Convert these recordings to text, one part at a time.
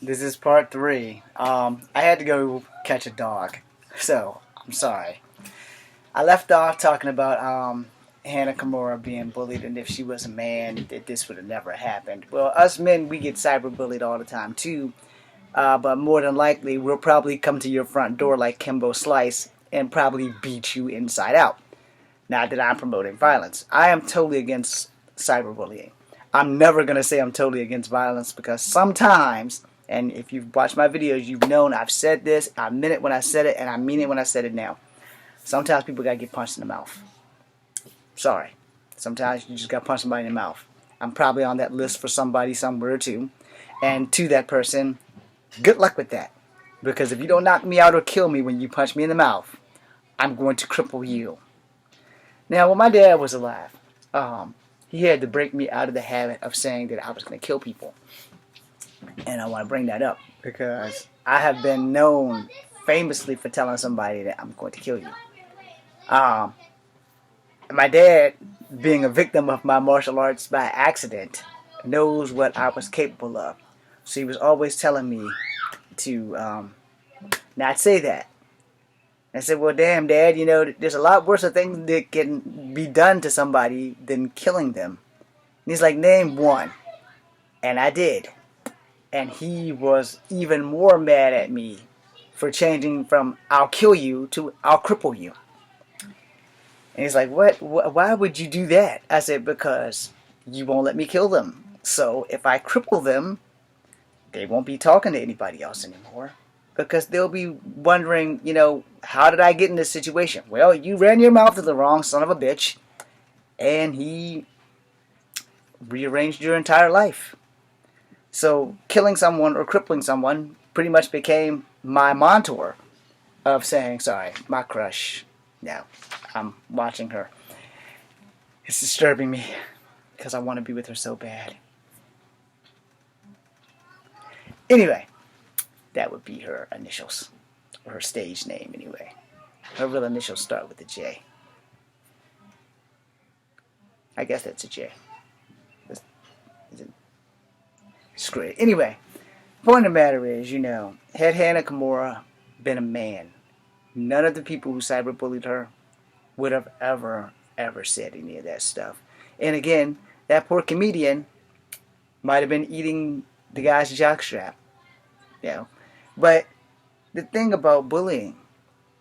This is part 3. I had to go catch a dog, so I'm sorry. I left off talking about Hannah Kimura being bullied, and if she was a man, that this would have never happened. Well, us men, we get cyberbullied all the time too, but more than likely, we'll probably come to your front door like Kimbo Slice and probably beat you inside out. Not that I'm promoting violence. I am totally against cyberbullying. I'm never going to say I'm totally against violence because sometimes, and if you've watched my videos, you've known I've said this, I meant it when I said it, and I mean it when I said it now. Sometimes people got to get punched in the mouth. Sorry. Sometimes you just got to punch somebody in the mouth. I'm probably on that list for somebody somewhere too. And to that person, good luck with that. Because if you don't knock me out or kill me when you punch me in the mouth, I'm going to cripple you. Now, when my dad was alive, he had to break me out of the habit of saying that I was going to kill people. And I want to bring that up because I have been known famously for telling somebody that I'm going to kill you. My dad, being a victim of my martial arts by accident, knows what I was capable of. So he was always telling me to not say that. I said, well, damn, Dad, you know, there's a lot worse things that can be done to somebody than killing them. And he's like, name one. And I did. And he was even more mad at me for changing from I'll kill you to I'll cripple you. And he's like, what? Why would you do that? I said, because you won't let me kill them. So if I cripple them, they won't be talking to anybody else anymore. Because they'll be wondering, you know, how did I get in this situation? Well, you ran your mouth to the wrong son of a bitch, and he rearranged your entire life. So killing someone or crippling someone pretty much became my mentor of saying, sorry, my crush. No, I'm watching her. It's disturbing me because I want to be with her so bad. Anyway. That would be her initials, or her stage name anyway. Her real initials start with a J. I guess that's a J. Is it? Screw it. Anyway, point of the matter is, you know, had Hannah Kimura been a man, none of the people who cyberbullied her would have ever said any of that stuff. And again, that poor comedian might have been eating the guy's jockstrap. You know. But the thing about bullying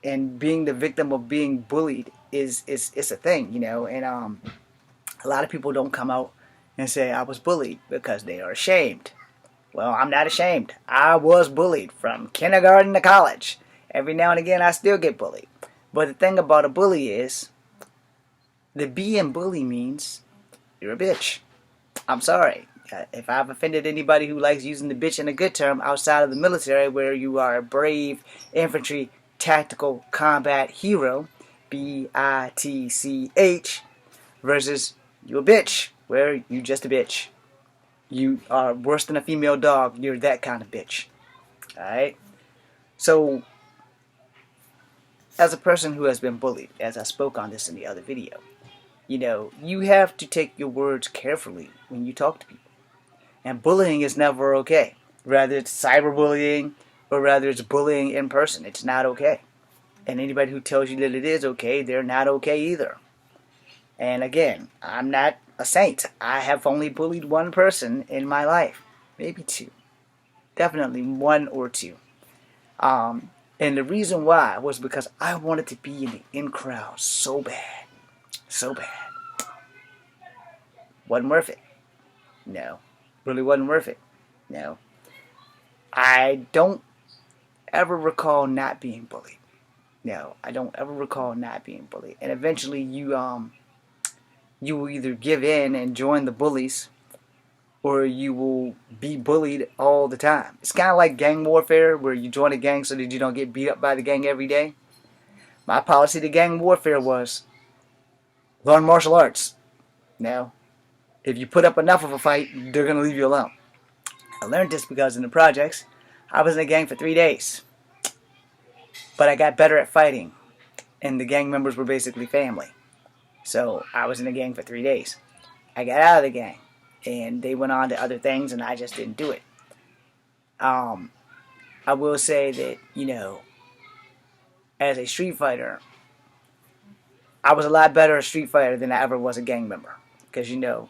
and being the victim of being bullied is it's a thing, you know, and a lot of people don't come out and say I was bullied because they are ashamed. Well, I'm not ashamed. I was bullied from kindergarten to college. Every now and again I still get bullied. But the thing about a bully is the being bully means you're a bitch. I'm sorry. If I've offended anybody who likes using the bitch in a good term outside of the military where you are a brave infantry tactical combat hero, B-I-T-C-H, versus you a bitch, where you just a bitch. You are worse than a female dog, you're that kind of bitch. Alright? So, as a person who has been bullied, as I spoke on this in the other video, you know, you have to take your words carefully when you talk to people. And bullying is never okay. Rather it's cyberbullying or rather it's bullying in person. It's not okay. And anybody who tells you that it is okay, they're not okay either. And again, I'm not a saint. I have only bullied one person in my life. Maybe two. Definitely one or two. And the reason why was because I wanted to be in the in crowd so bad. So bad. Wasn't worth it. No. Really wasn't worth it. No. I don't ever recall not being bullied. No, I don't ever recall not being bullied. And eventually you will either give in and join the bullies or you will be bullied all the time. It's kind of like gang warfare where you join a gang so that you don't get beat up by the gang every day. My policy to gang warfare was learn martial arts. No. If you put up enough of a fight, they're going to leave you alone. I learned this because in the projects, I was in a gang for 3 days. But I got better at fighting. And the gang members were basically family. So I was in a gang for 3 days. I got out of the gang. And they went on to other things and I just didn't do it. I will say that, as a street fighter, I was a lot better a street fighter than I ever was a gang member. Because, you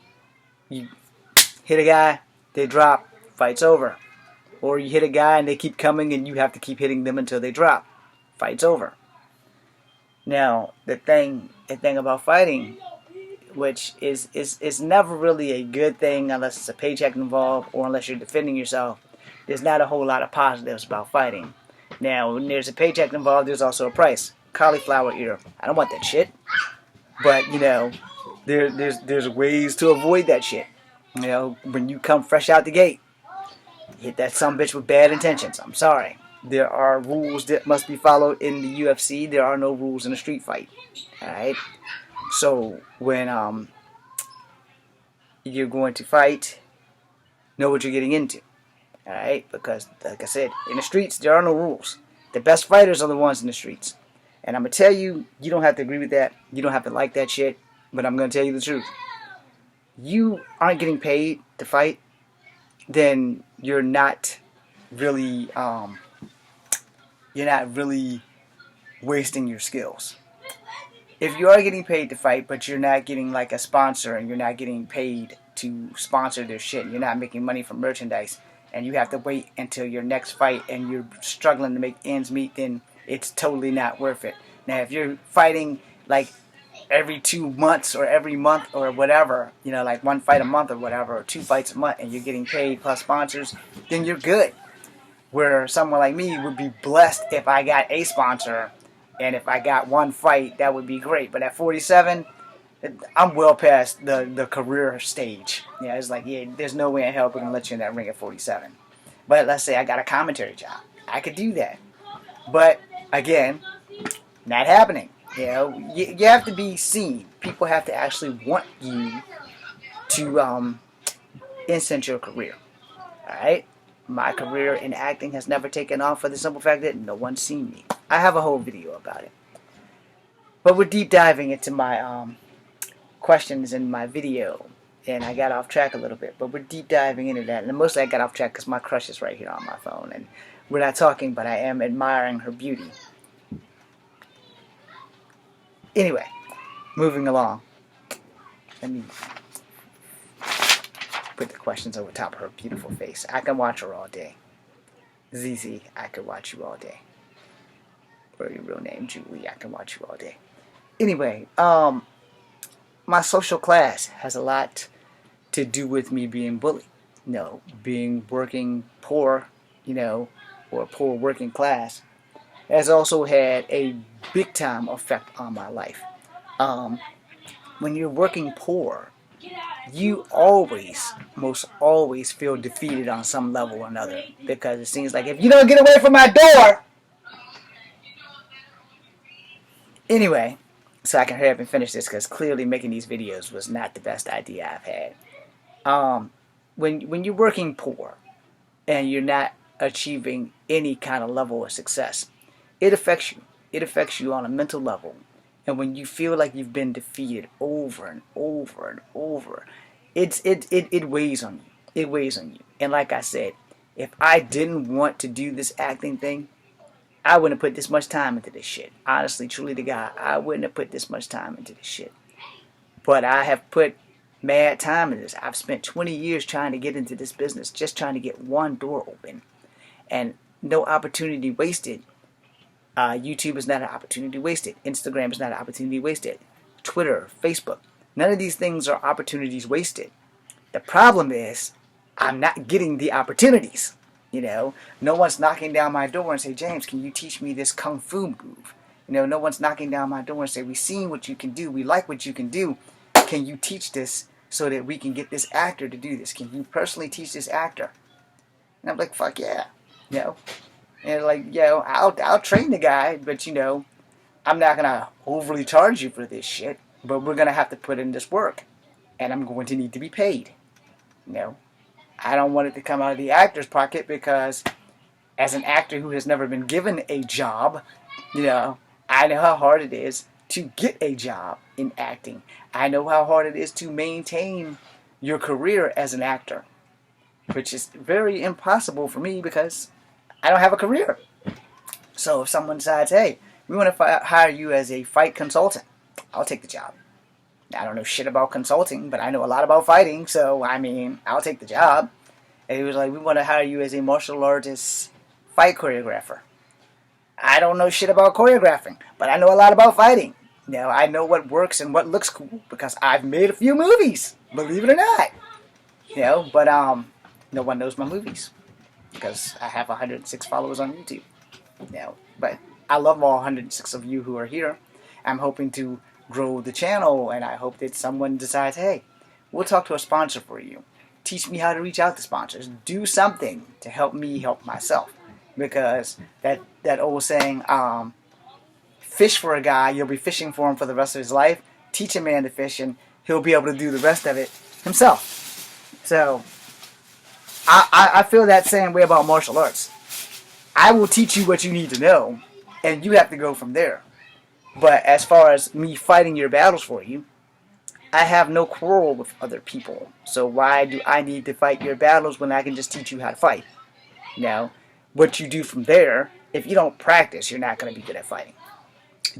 hit a guy, they drop, fight's over. Or you hit a guy and they keep coming and you have to keep hitting them until they drop. Fight's over. Now, the thing about fighting, which is never really a good thing unless it's a paycheck involved or unless you're defending yourself, there's not a whole lot of positives about fighting. Now, when there's a paycheck involved, there's also a price. Cauliflower ear. I don't want that shit. But, there's ways to avoid that shit. When you come fresh out the gate, hit that sumbitch with bad intentions. I'm sorry. There are rules that must be followed in the UFC. There are no rules in a street fight. Alright? So, when you're going to fight, know what you're getting into. Alright? Because, like I said, in the streets, there are no rules. The best fighters are the ones in the streets. And I'm going to tell you, you don't have to agree with that. You don't have to like that shit. But I'm going to tell you the truth. You aren't getting paid to fight, then you're not really wasting your skills. If you are getting paid to fight, but you're not getting like a sponsor and you're not getting paid to sponsor their shit, you're not making money from merchandise, and you have to wait until your next fight and you're struggling to make ends meet, then it's totally not worth it. Now, if you're fighting like every 2 months or every month or whatever, like one fight a month or whatever, or 2 fights a month, and you're getting paid plus sponsors, then you're good. Where someone like me would be blessed if I got a sponsor, and if I got one fight, that would be great. But at 47, I'm well past the career stage. It's like, there's no way in hell we're going to let you in that ring at 47. But let's say I got a commentary job. I could do that. But, again, not happening. You have to be seen. People have to actually want you to incense your career. Alright? My career in acting has never taken off for the simple fact that no one's seen me. I have a whole video about it. But we're deep diving into my questions in my video. And I got off track a little bit. But we're deep diving into that. And mostly I got off track because my crush is right here on my phone. And we're not talking, but I am admiring her beauty. Anyway, moving along. Let me put the questions over top of her beautiful face. I can watch her all day. ZZ, I could watch you all day. Or your real name, Julie, I can watch you all day. Anyway, my social class has a lot to do with me being bullied. Being working poor, or poor working class, has also had a big time effect on my life. When you're working poor, you most always feel defeated on some level or another, because it seems like if you don't get away from my door. Anyway, so I can hurry up and finish this, because clearly making these videos was not the best idea I've had. When you're working poor and you're not achieving any kind of level of success, it affects you. It affects you on a mental level. And when you feel like you've been defeated over and over and over, it weighs on you. It weighs on you. And like I said, if I didn't want to do this acting thing, I wouldn't have put this much time into this shit. Honestly, truly to God, I wouldn't have put this much time into this shit. But I have put mad time into this. I've spent 20 years trying to get into this business, just trying to get one door open. And no opportunity wasted. YouTube is not an opportunity wasted. Instagram is not an opportunity wasted. Twitter, Facebook, none of these things are opportunities wasted. The problem is, I'm not getting the opportunities. No one's knocking down my door and say, James, can you teach me this kung fu move? No one's knocking down my door and say, we've seen what you can do, we like what you can do. Can you teach this so that we can get this actor to do this? Can you personally teach this actor? And I'm like, fuck yeah. And like, I'll train the guy, but I'm not gonna overly charge you for this shit. But we're gonna have to put in this work, and I'm going to need to be paid. I don't want it to come out of the actor's pocket, because as an actor who has never been given a job, I know how hard it is to get a job in acting. I know how hard it is to maintain your career as an actor. which is very impossible for me because I don't have a career. So if someone decides, hey, we want to hire you as a fight consultant, I'll take the job. I don't know shit about consulting, but I know a lot about fighting, so I mean, I'll take the job. And he was like, we want to hire you as a martial artist fight choreographer. I don't know shit about choreographing, but I know a lot about fighting. I know what works and what looks cool because I've made a few movies, believe it or not. But no one knows my movies because I have 106 followers on YouTube. But I love all 106 of you who are here. I'm hoping to grow the channel, and I hope that someone decides, hey, we'll talk to a sponsor for you. Teach me how to reach out to sponsors. Do something to help me help myself. Because that old saying, fish for a guy, you'll be fishing for him for the rest of his life. Teach a man to fish, and he'll be able to do the rest of it himself. So, I feel that same way about martial arts. I will teach you what you need to know, and you have to go from there. But as far as me fighting your battles for you, I have no quarrel with other people. So why do I need to fight your battles when I can just teach you how to fight? What you do from there, if you don't practice, you're not going to be good at fighting.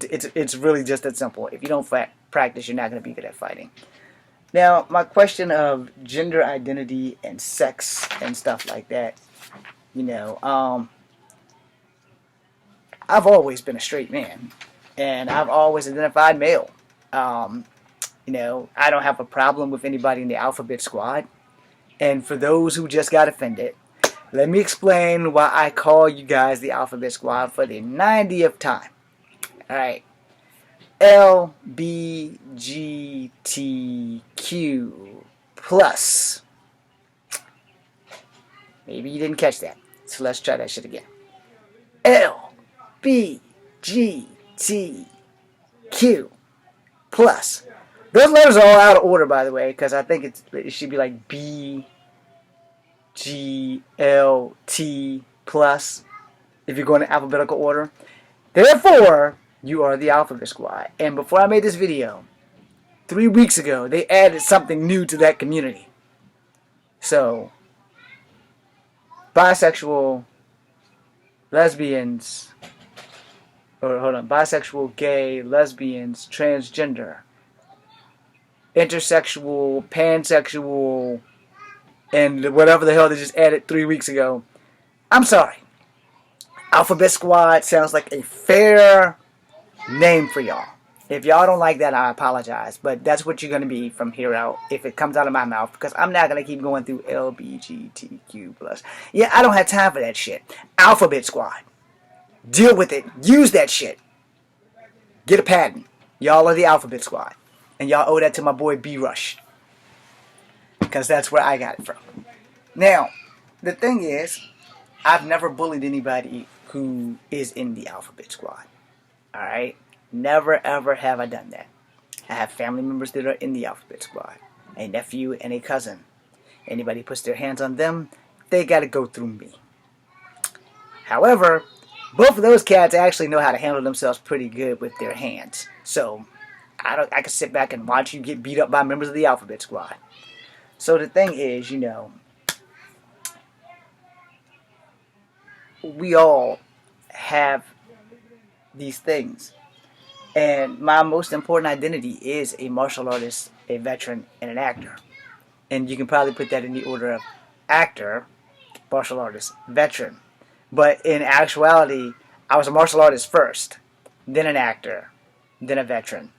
It's really just that simple. If you don't practice, you're not going to be good at fighting. Now, my question of gender identity and sex and stuff like that, I've always been a straight man, and I've always identified male. I don't have a problem with anybody in the Alphabet Squad. And for those who just got offended, let me explain why I call you guys the Alphabet Squad for the 90th time. Alright. LBGTQ plus. Maybe you didn't catch that. So let's try that shit again. LBGTQ plus. Those letters are all out of order, by the way, because I think it should be like BGLT plus if you're going in alphabetical order. Therefore, you are the Alphabet Squad. And before I made this video, 3 weeks ago, they added something new to that community. So, bisexual, lesbians, bisexual, gay, lesbians, transgender, intersexual, pansexual, and whatever the hell they just added 3 weeks ago. I'm sorry. Alphabet Squad sounds like a fair name for y'all. If y'all don't like that, I apologize. But that's what you're going to be from here out if it comes out of my mouth. Because I'm not going to keep going through LBGTQ+. Yeah, I don't have time for that shit. Alphabet Squad. Deal with it. Use that shit. Get a patent. Y'all are the Alphabet Squad. And y'all owe that to my boy B-Rush. Because that's where I got it from. Now, the thing is, I've never bullied anybody who is in the Alphabet Squad. Alright? Never ever have I done that. I have family members that are in the Alphabet Squad. A nephew and a cousin. Anybody puts their hands on them, they gotta go through me. However, both of those cats actually know how to handle themselves pretty good with their hands. So, I can sit back and watch you get beat up by members of the Alphabet Squad. So the thing is, we all have these things. And my most important identity is a martial artist, a veteran, and an actor. And you can probably put that in the order of actor, martial artist, veteran. But in actuality, I was a martial artist first, then an actor, then a veteran.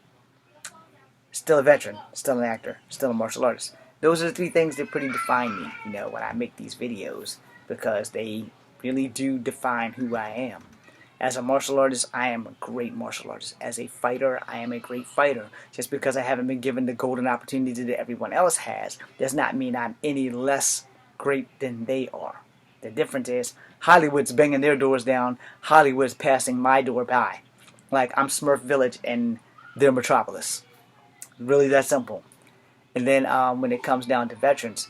Still a veteran, still an actor, still a martial artist. Those are the 3 things that pretty define me, when I make these videos. Because they really do define who I am. As a martial artist, I am a great martial artist. As a fighter, I am a great fighter. Just because I haven't been given the golden opportunity that everyone else has, does not mean I'm any less great than they are. The difference is, Hollywood's banging their doors down, Hollywood's passing my door by. Like I'm Smurf Village and their Metropolis. Really that simple. And then when it comes down to veterans,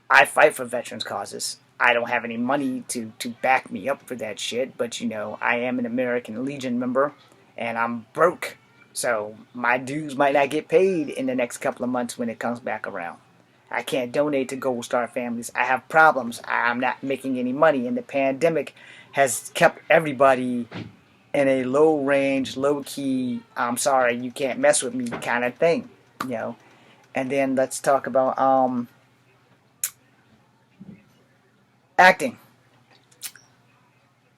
I fight for veterans causes. I don't have any money to back me up for that shit, but I am an American Legion member, and I'm broke. So my dues might not get paid in the next couple of months when it comes back around. I can't donate to Gold Star families. I have problems. I'm not making any money. And the pandemic has kept everybody in a low range, low key, I'm sorry, you can't mess with me kind of thing. You know. And then let's talk about acting.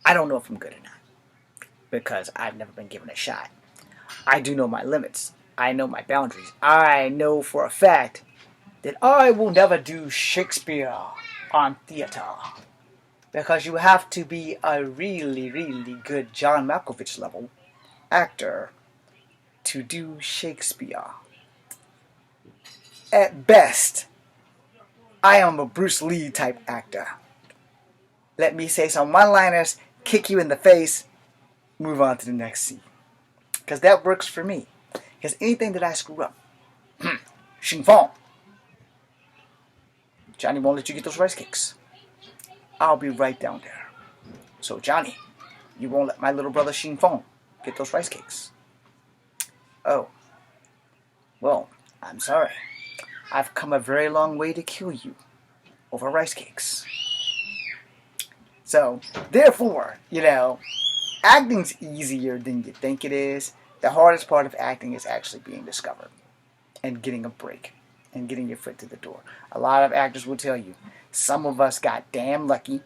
I don't know if I'm good or not because I've never been given a shot. I do know my limits. I know my boundaries. I know for a fact that I will never do Shakespeare on theater because you have to be a really, really good John Malkovich level actor to do Shakespeare. At best, I am a Bruce Lee type actor. Let me say some one-liners, kick you in the face, move on to the next scene. Because that works for me. Because anything that I screw up, Xing Fong, Johnny won't let you get those rice cakes. I'll be right down there. So Johnny, you won't let my little brother Xing Fong get those rice cakes. Oh, well, I'm sorry. I've come a very long way to kill you over rice cakes. So, therefore, acting's easier than you think it is. The hardest part of acting is actually being discovered and getting a break and getting your foot to the door. A lot of actors will tell you, some of us got damn lucky.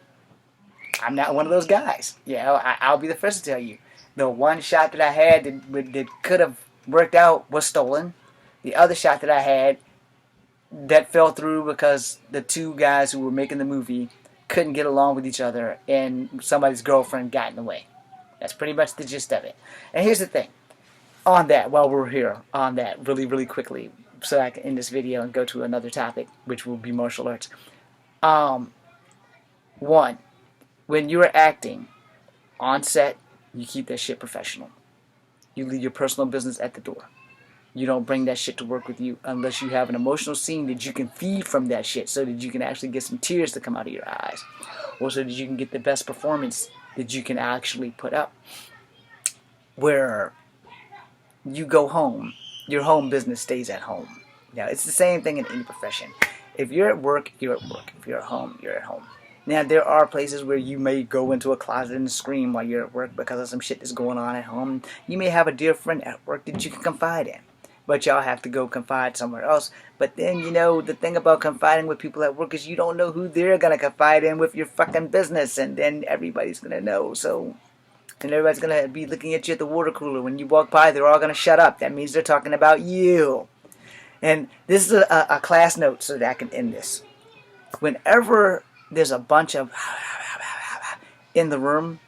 I'm not one of those guys. I'll be the first to tell you. The one shot that I had that could have worked out was stolen. The other shot that I had that fell through because the two guys who were making the movie couldn't get along with each other and somebody's girlfriend got in the way. That's pretty much the gist of it. And here's the thing. On that, while we're here, on that, really, really quickly, so I can end this video and go to another topic, which will be martial arts. One, when you're acting on set, you keep that shit professional. You leave your personal business at the door. You don't bring that shit to work with you unless you have an emotional scene that you can feed from that shit so that you can actually get some tears to come out of your eyes. Or so that you can get the best performance that you can actually put up. Where you go home, your home business stays at home. Now, it's the same thing in any profession. If you're at work, you're at work. If you're at home, you're at home. Now, there are places where you may go into a closet and scream while you're at work because of some shit that's going on at home. You may have a dear friend at work that you can confide in. But y'all have to go confide somewhere else. But then, the thing about confiding with people at work is you don't know who they're going to confide in with your fucking business. And then everybody's going to know. And everybody's going to be looking at you at the water cooler. When you walk by, they're all going to shut up. That means they're talking about you. And this is a class note so that I can end this. Whenever there's a bunch of in the room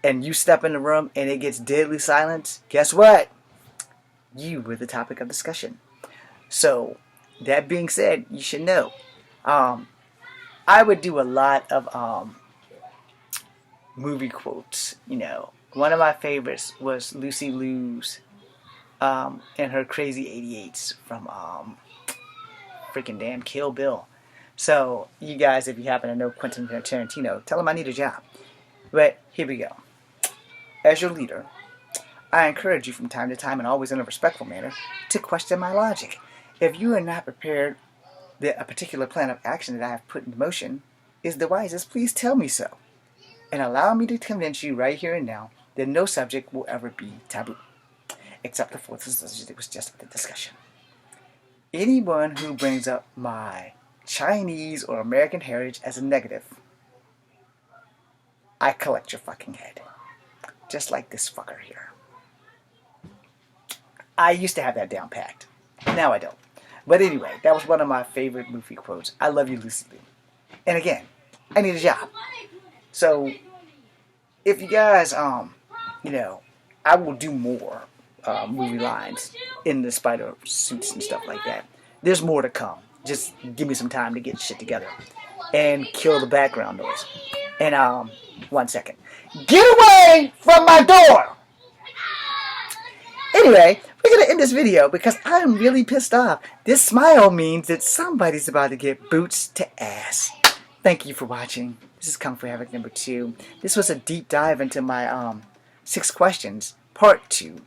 and you step in the room and it gets deadly silent, guess what? You were the topic of discussion. So, that being said, you should know. I would do a lot of movie quotes. One of my favorites was Lucy Liu's and her Crazy 88s from freaking damn Kill Bill. So, you guys, if you happen to know Quentin Tarantino, tell him I need a job. But here we go. As your leader, I encourage you from time to time, and always in a respectful manner, to question my logic. If you are not prepared that a particular plan of action that I have put in motion is the wisest, please tell me so. And allow me to convince you right here and now that no subject will ever be taboo. Except the fourth subject that was just the discussion. Anyone who brings up my Chinese or American heritage as a negative, I collect your fucking head. Just like this fucker here. I used to have that down packed. Now I don't. But anyway, that was one of my favorite movie quotes. I love you, Lucy Liu. And again, I need a job. So, if you guys, I will do more movie lines in the spider suits and stuff like that. There's more to come. Just give me some time to get shit together. And kill the background noise. And, 1 second. Get away from my door! Anyway, we're going to end this video because I'm really pissed off. This smile means that somebody's about to get boots to ass. Thank you for watching. This is Kung Fu Havoc number 2. This was a deep dive into my 6 questions, part 2.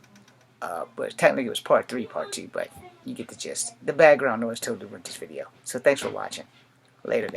But technically it was part 3, part 2, but You get the gist. The background noise totally ruined this video. So thanks for watching. Later, guys.